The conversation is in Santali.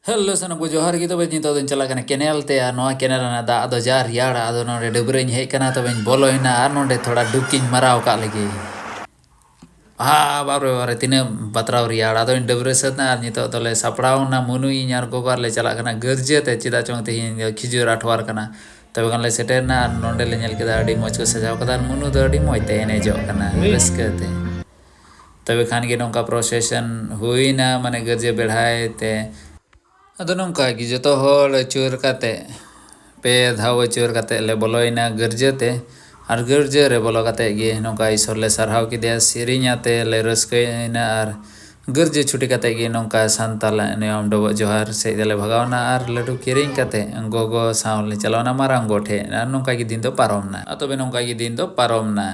Hello sana ko johar gitu be nyito den chala kana kenel te no kenel na da ado jar yara ado no de breng hei kana to ben boloina ar no de thoda dukin marau ka lagi बारे तीन बतराव रियाड़ आदो डबरे सतना नितो तले सपड़ाव ना मुनु इनार गोगार ले चला कना गर्जे ते चिदा चोंग ते खिजुर आठवार कना तबे कन ले सेटर ना नोंडे ले नेल केदा अडी मच को सजाव कदा मुनु दो अडी मoj ते एने जो कना रस्के ते तबे खान के नोंका प्रोसेसन हुईना माने गर्जे बेढ़ाए ते अदो नोंका कि जतो होल चूर काते पे धाव चूर काते ले बोलोइना गर्जे ते और गर्जे रे बोलो काते गे नोंका ईश्वर ले सरहाव की दे सिरिኛते ले रस्कैना और गर्जे छुटी काते गे नोंका सांताल नियम डबो जोहार से देले भगावना और लडू किरिंग काते गोगो सावले चलावना मारांग गोठे नोंका की दिन दो पारोमना तबे नोंका की दिन दो पारोमना।